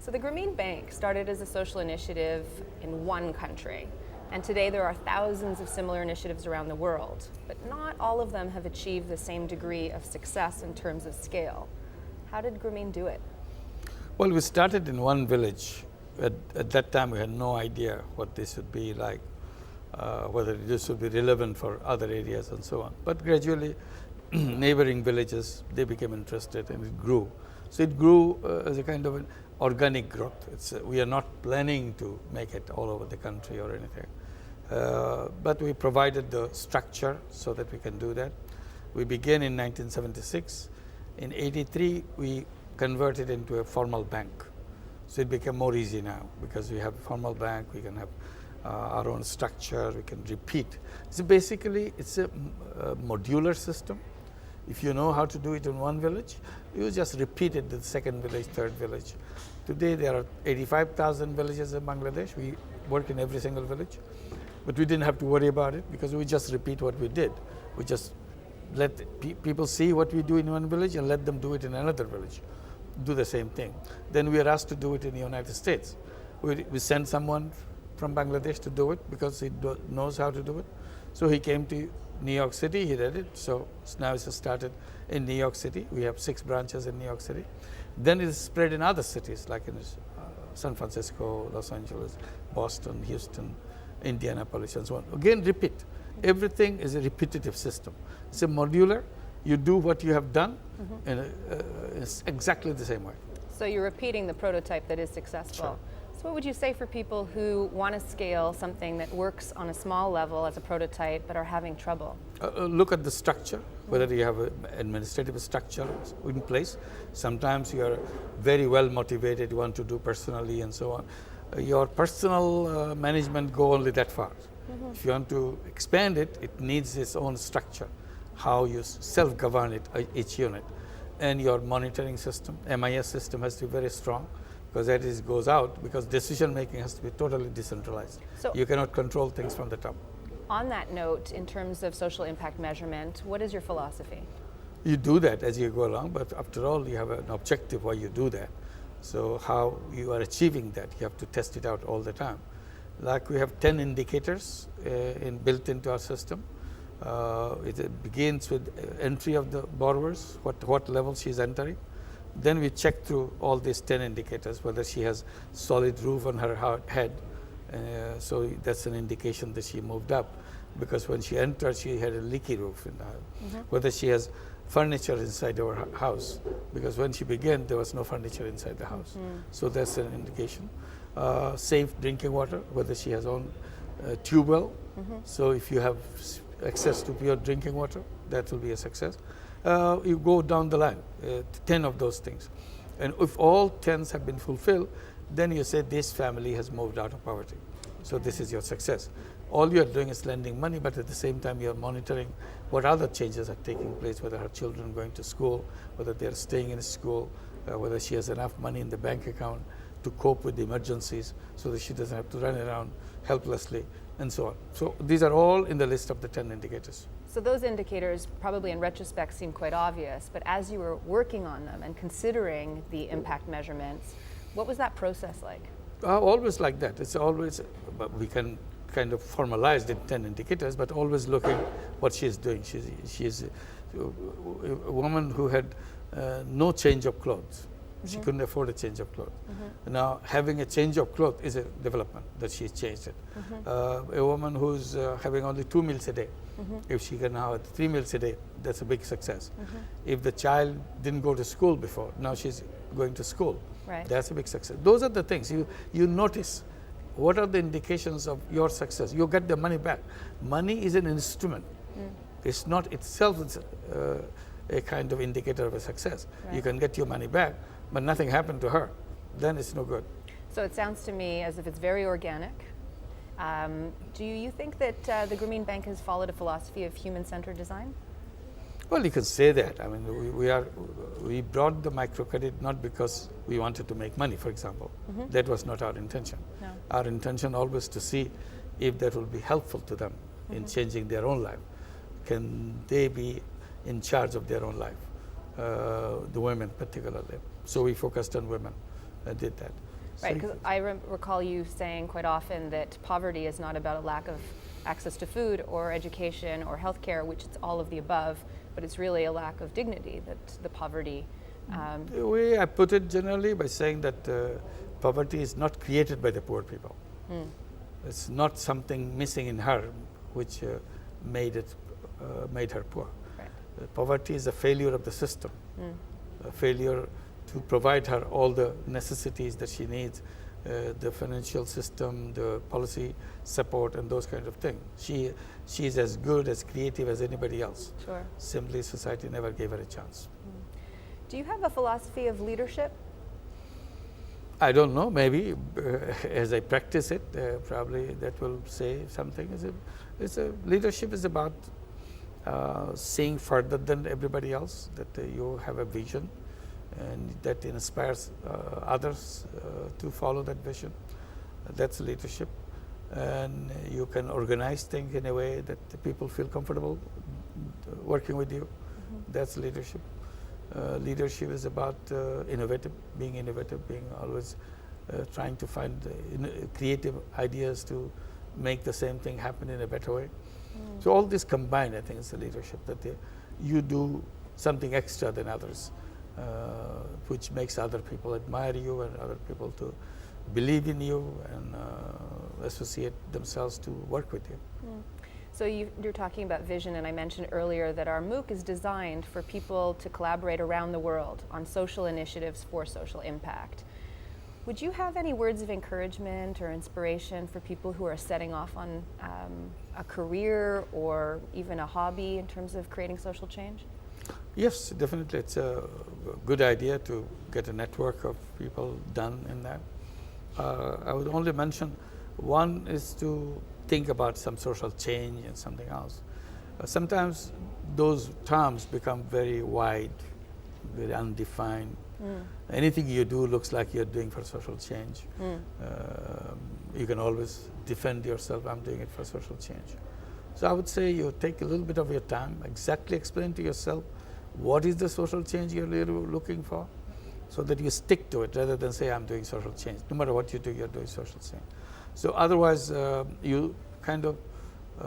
So the Grameen Bank started as a social initiative in one country, and today there are thousands of similar initiatives around the world, but not all of them have achieved the same degree of success in terms of scale. How did Grameen do it? Well, we started in one village. At that time, we had no idea what this would be like, whether this would be relevant for other areas and so on. But gradually, neighboring villages, they became interested and it grew. So it grew as a kind of an organic growth. We are not planning to make it all over the country or anything. But we provided the structure so that we can do that. We began in 1976. In 83, we converted into a formal bank. So it became more easy now because we have a formal bank, we can have our own structure, we can repeat. So basically, it's a modular system. If you know how to do it in one village, you just repeat it in the second village, third village. Today, there are 85,000 villages in Bangladesh. We work in every single village. But we didn't have to worry about it because we just repeat what we did. We just let people see what we do in one village and let them do it in another village. Do the same thing. Then we are asked to do it in the United States. We send someone from Bangladesh to do it because he knows how to do it. So he came to New York City, he did it. So now it's started in New York City. We have 6 branches in New York City. Then it's spread in other cities like in San Francisco, Los Angeles, Boston, Houston, Indianapolis, and so on. Again, repeat. Everything is a repetitive system. It's a modular. You do what you have done, and it's exactly the same way. So you're repeating the prototype that is successful. Sure. So what would you say for people who want to scale something that works on a small level as a prototype but are having trouble? Look at the structure, whether you have an administrative structure in place. Sometimes you are very well motivated, you want to do personally and so on. Your personal management go only that far. If you want to expand it, it needs its own structure, how you self-govern it, each unit. And your monitoring system, MIS system has to be very strong because that goes out because decision making has to be totally decentralized. So you cannot control things from the top. On that note, in terms of social impact measurement, what is your philosophy? You do that as you go along, but after all, you have an objective why you do that. So how you are achieving that, you have to test it out all the time. Like we have 10 indicators built into our system. It begins with entry of the borrowers, what level she's entering. Then we check through all these 10 indicators, whether she has solid roof on her head. So that's an indication that she moved up, because when she entered, she had a leaky roof in the house. Whether she has furniture inside our house, because when she began, there was no furniture inside the house. So that's an indication. Safe drinking water, whether she has own tube well. So if you have access to pure drinking water, that will be a success. You go down the line, 10 of those things. And if all 10s have been fulfilled, then you say this family has moved out of poverty. So this is your success. All you're doing is lending money, but at the same time you're monitoring what other changes are taking place, whether her children are going to school, whether they're staying in school, whether she has enough money in the bank account to cope with the emergencies so that she doesn't have to run around helplessly, and so on. So these are all in the list of the 10 indicators. So those indicators probably in retrospect seem quite obvious, but as you were working on them and considering the impact measurements, what was that process like? Always like that. It's always, we can kind of formalize the 10 indicators, but always looking what she's doing. She's a woman who had no change of clothes. She couldn't afford a change of clothes. Now, having a change of clothes is a development that she's changed it. A woman who's having only 2 meals a day, if she can now have 3 meals a day, that's a big success. If the child didn't go to school before, now she's going to school. Right. That's a big success. Those are the things you notice. What are the indications of your success? You get the money back. Money is an instrument. It's not itself a kind of indicator of a success. Right. You can get your money back, but nothing happened to her. Then it's no good. So it sounds to me as if it's very organic. Do you think that the Grameen Bank has followed a philosophy of human-centered design? Well, you can say that. I mean, we brought the microcredit not because we wanted to make money, for example. That was not our intention. No. Our intention always to see if that will be helpful to them in changing their own life. Can they be in charge of their own life? The women particularly. So we focused on women and did that. Right, because I recall you saying quite often that poverty is not about a lack of access to food or education or healthcare, which it's all of the above, but it's really a lack of dignity that the poverty. The way I put it generally by saying that poverty is not created by the poor people. It's not something missing in her which made her poor. Right. Poverty is a failure of the system, a failure to provide her all the necessities that she needs, the financial system, the policy support, and those kinds of things. She is as good, as creative as anybody else. Sure. Simply, society never gave her a chance. Do you have a philosophy of leadership? I don't know. Maybe as I practice it, probably that will say something. Leadership is about seeing further than everybody else. That you have a vision, and that inspires others to follow that vision. That's leadership. And you can organize things in a way that the people feel comfortable working with you. That's leadership. Leadership is about being innovative, being always trying to find creative ideas to make the same thing happen in a better way. So all this combined, I think, is the leadership, that you do something extra than others, which makes other people admire you and other people to believe in you and associate themselves to work with you. So you're talking about vision, and I mentioned earlier that our MOOC is designed for people to collaborate around the world on social initiatives for social impact. Would you have any words of encouragement or inspiration for people who are setting off on a career or even a hobby in terms of creating social change? Yes, definitely. It's a good idea to get a network of people done in that. I would only mention one is to think about some social change and something else. Sometimes those terms become very wide, very undefined. Anything you do looks like you're doing for social change. You can always defend yourself, I'm doing it for social change. So I would say you take a little bit of your time, exactly explain to yourself what is the social change you're really looking for, so that you stick to it rather than say I'm doing social change. No matter what you do, you're doing social change. So otherwise, you kind of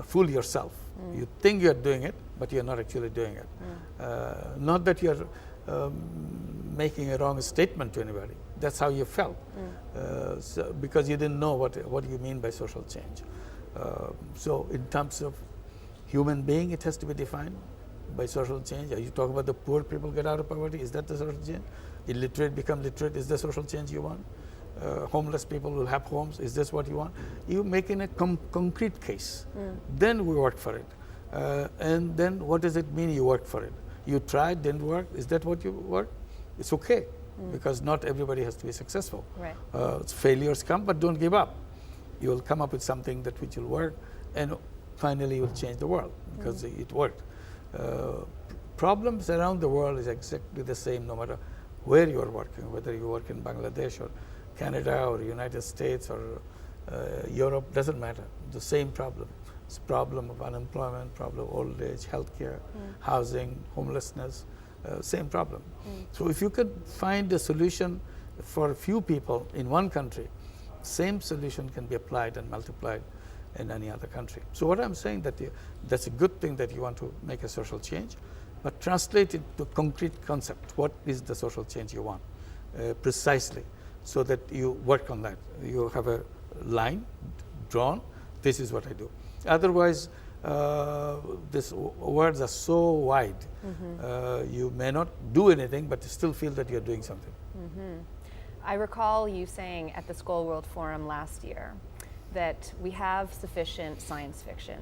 fool yourself. You think you're doing it, but you're not actually doing it. Not that you're making a wrong statement to anybody. That's how you felt, because you didn't know what you mean by social change. So in terms of human being, it has to be defined by social change. Are you talking about the poor people get out of poverty? Is that the social change? Illiterate become literate? Is the social change you want? Homeless people will have homes. Is this what you want? You make in a concrete case. Then we work for it. And then what does it mean you work for it? You tried, didn't work. Is that what you work? It's okay, because not everybody has to be successful. Right. Failures come, but don't give up. You will come up with something that which will work, and finally you will change the world because it worked. Problems around the world is exactly the same no matter where you are working, whether you work in Bangladesh or Canada or United States or Europe, doesn't matter. The same problem. It's a problem of unemployment, problem of old age, healthcare, housing, homelessness, same problem. So if you could find a solution for a few people in one country, same solution can be applied and multiplied in any other country. So what I'm saying that's a good thing that you want to make a social change, but translate it to concrete concept. What is the social change you want precisely, so that you work on that. You have a line drawn. This is what I do. Otherwise, these words are so wide. You may not do anything, but still feel that you're doing something. I recall you saying at the Skoll World Forum last year that we have sufficient science fiction,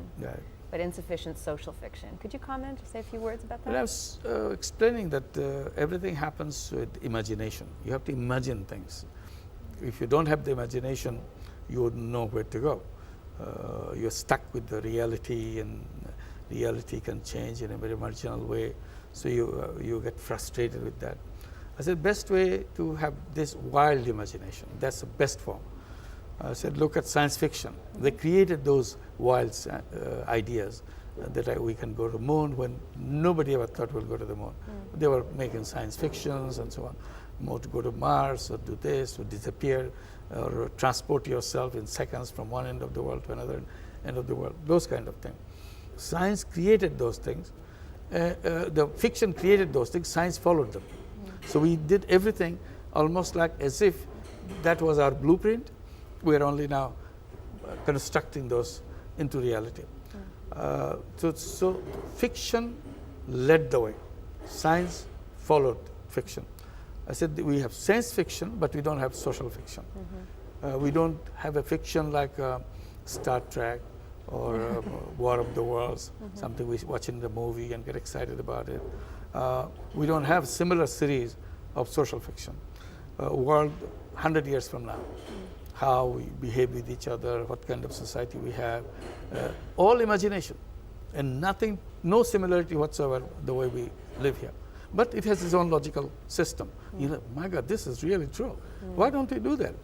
but insufficient social fiction. Could you comment or say a few words about that? Well, I was explaining that everything happens with imagination. You have to imagine things. If you don't have the imagination, you wouldn't know where to go. You're stuck with the reality, and reality can change in a very marginal way. So you get frustrated with that. I said, best way to have this wild imagination. That's the best form. I said, look at science fiction. They created those wild ideas that we can go to the moon when nobody ever thought we'll go to the moon. They were making science fictions and so on. more to go to Mars or do this or disappear or transport yourself in seconds from one end of the world to another end of the world, those kind of things. Science created those things. The fiction created those things, science followed them. So we did everything almost like as if that was our blueprint. We are only now constructing those into reality. So fiction led the way. Science followed fiction. I said that we have science fiction, but we don't have social fiction. We don't have a fiction like Star Trek or War of the Worlds, something we watch in the movie and get excited about it. We don't have similar series of social fiction. World 100 years from now, how we behave with each other, what kind of society we have, all imagination, and nothing, no similarity whatsoever the way we live here. But it has its own logical system. You know, my God, this is really true. Why don't we do that?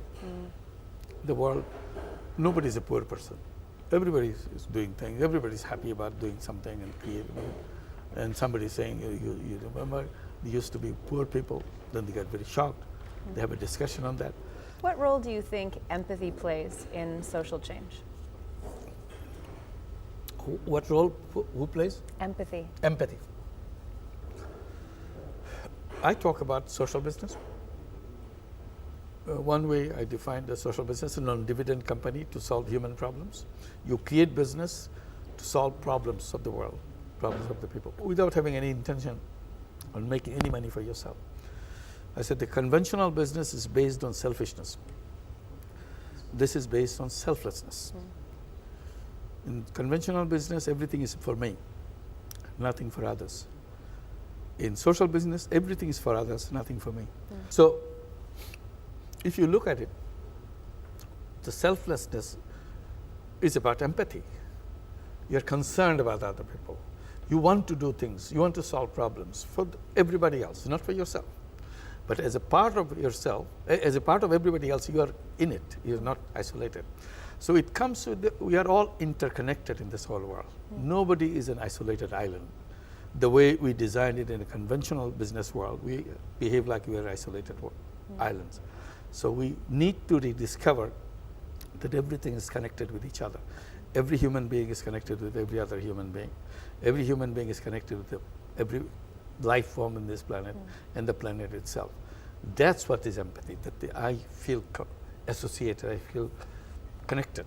The world, nobody's a poor person. Everybody is doing things. Everybody's happy about doing something and creating. And somebody's saying, you remember, there used to be poor people. Then they got very shocked. They have a discussion on that. What role do you think empathy plays in social change? What role? Who plays? Empathy. Empathy. I talk about social business. One way I define the social business, a non-dividend company to solve human problems. You create business to solve problems of the world, problems of the people, without having any intention on making any money for yourself. I said the conventional business is based on selfishness. This is based on selflessness. In conventional business, everything is for me, nothing for others. In social business, everything is for others, nothing for me. So, if you look at it, the selflessness is about empathy. You're concerned about other people. You want to do things. You want to solve problems for everybody else, not for yourself. But as a part of yourself, as a part of everybody else, you are in it. You're not isolated. So it comes with, we are all interconnected in this whole world. Nobody is an isolated island. The way we designed it in a conventional business world, we behave like we are isolated islands. So we need to rediscover that everything is connected with each other. Every human being is connected with every other human being. Every human being is connected with every life form in this planet and the planet itself. That's what is empathy, that I feel associated, I feel connected.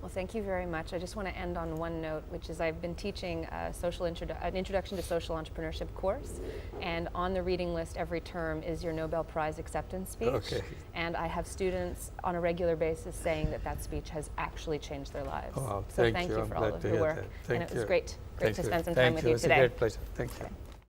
Well, thank you very much. I just want to end on one note, which is I've been teaching an introduction to social entrepreneurship course, and on the reading list every term is your Nobel Prize acceptance speech. Okay. And I have students on a regular basis saying that that speech has actually changed their lives. Oh, so thank you for all of your work. And it was great to spend some time with you today. It's a great pleasure. Thank you.